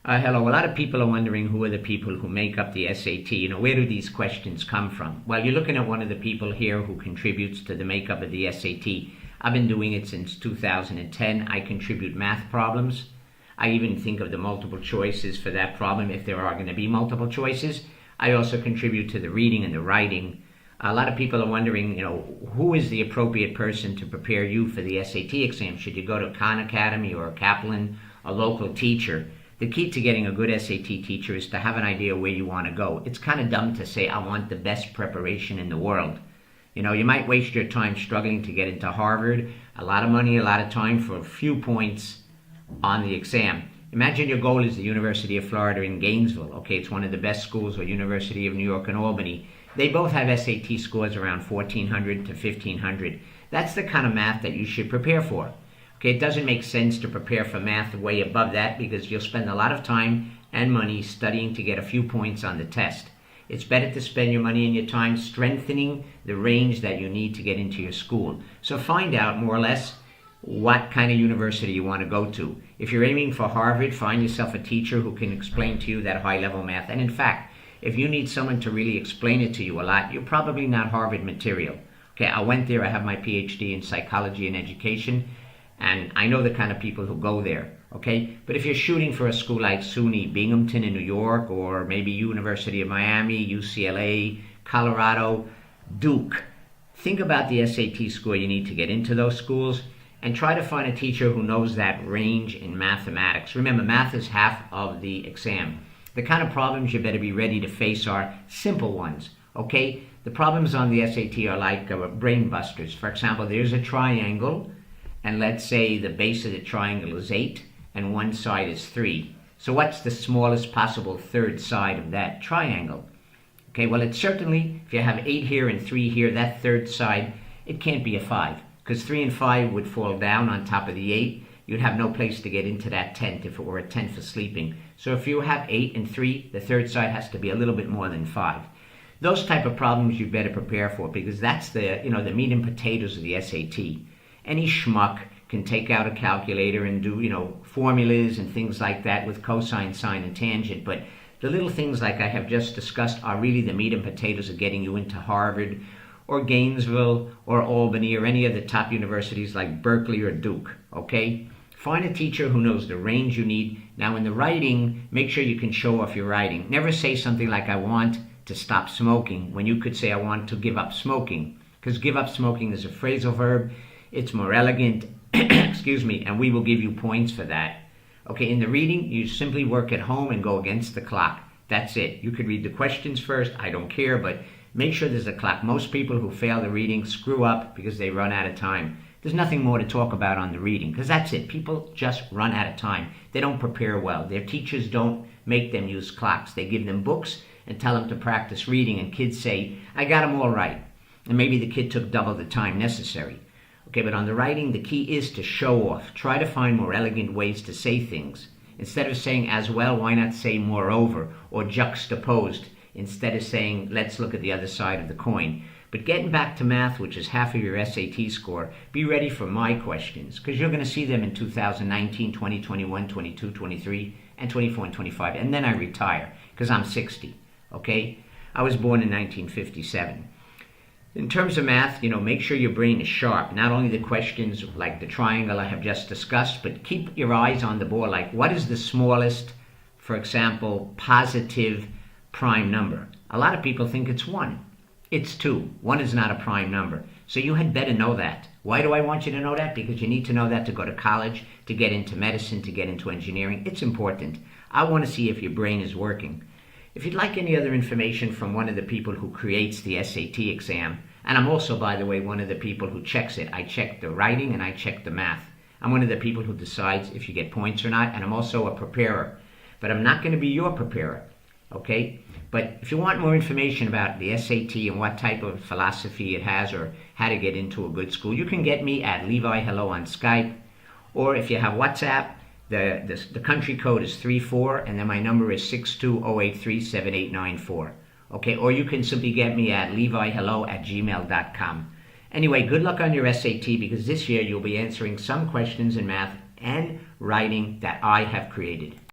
Hello. A lot of people are wondering who are the people who make up the SAT. Where do these questions come from? Well, you're looking at one of the people here who contributes to the makeup of the SAT. I've been doing it since 2010. I contribute math problems. I even think of the multiple choices for that problem if there are going to be multiple choices. I also contribute to the reading and the writing. A lot of people are wondering, who is the appropriate person to prepare you for the SAT exam? Should you go to Khan Academy or a Kaplan, a local teacher? The key to getting a good SAT teacher is to have an idea where you want to go. It's kind of dumb to say, I want the best preparation in the world. You might waste your time struggling to get into Harvard, a lot of money, a lot of time for a few points on the exam. Imagine your goal is the University of Florida in Gainesville. Okay, it's one of the best schools, or University of New York in Albany. They both have SAT scores around 1,400 to 1,500. That's the kind of math that you should prepare for. Okay, it doesn't make sense to prepare for math way above that because you'll spend a lot of time and money studying to get a few points on the test. It's better to spend your money and your time strengthening the range that you need to get into your school. So find out more or less what kind of university you want to go to. If you're aiming for Harvard, find yourself a teacher who can explain to you that high-level math. And in fact, if you need someone to really explain it to you a lot, you're probably not Harvard material. Okay, I went there. I have my PhD in psychology and education. And I know the kind of people who go there, okay? But if you're shooting for a school like SUNY, Binghamton in New York, or maybe University of Miami, UCLA, Colorado, Duke, think about the SAT score you need to get into those schools and try to find a teacher who knows that range in mathematics. Remember, math is half of the exam. The kind of problems you better be ready to face are simple ones, okay? The problems on the SAT are like brain busters. For example, there's a triangle, and let's say the base of the triangle is 8 and one side is 3. So what's the smallest possible third side of that triangle? Okay, well, it's certainly, if you have 8 here and 3 here, that third side, it can't be a 5, because 3 and 5 would fall down on top of the 8. You'd have no place to get into that tent if it were a tent for sleeping. So if you have 8 and 3, the third side has to be a little bit more than 5. Those type of problems you better prepare for, because that's the meat and potatoes of the SAT. Any schmuck can take out a calculator and do, formulas and things like that with cosine, sine, and tangent. But the little things like I have just discussed are really the meat and potatoes of getting you into Harvard or Gainesville or Albany or any of the top universities like Berkeley or Duke, okay? Find a teacher who knows the range you need. Now in the writing, make sure you can show off your writing. Never say something like, I want to stop smoking, when you could say, I want to give up smoking. Because give up smoking is a phrasal verb. It's more elegant, excuse me, and we will give you points for that. Okay, in the reading, you simply work at home and go against the clock. That's it. You could read the questions first, I don't care, but make sure there's a clock. Most people who fail the reading screw up because they run out of time. There's nothing more to talk about on the reading, because that's it. People just run out of time. They don't prepare well. Their teachers don't make them use clocks. They give them books and tell them to practice reading, and kids say, I got them all right. And maybe the kid took double the time necessary. Okay, but on the writing, the key is to show off. Try to find more elegant ways to say things. Instead of saying as well, why not say moreover or juxtaposed instead of saying let's look at the other side of the coin. But getting back to math, which is half of your SAT score, be ready for my questions, because you're going to see them in 2019, 20, 21, 22, 23, and 24 and 25. And then I retire because I'm 60, okay? I was born in 1957. In terms of math, make sure your brain is sharp. Not only the questions like the triangle I have just discussed, but keep your eyes on the board. Like, what is the smallest, for example, positive prime number? A lot of people think it's 1. It's 2. 1 is not a prime number. So you had better know that. Why do I want you to know that? Because you need to know that to go to college, to get into medicine, to get into engineering. It's important. I want to see if your brain is working. If you'd like any other information from one of the people who creates the SAT exam, and I'm also, by the way, one of the people who checks it. I check the writing and I check the math. I'm one of the people who decides if you get points or not, and I'm also a preparer. But I'm not going to be your preparer, okay? But if you want more information about the SAT and what type of philosophy it has or how to get into a good school, you can get me at levihello on Skype. Or if you have WhatsApp, the country code is 34, and then my number is 620837894. Okay, or you can simply get me at levihello@gmail.com. Anyway, good luck on your SAT, because this year you'll be answering some questions in math and writing that I have created.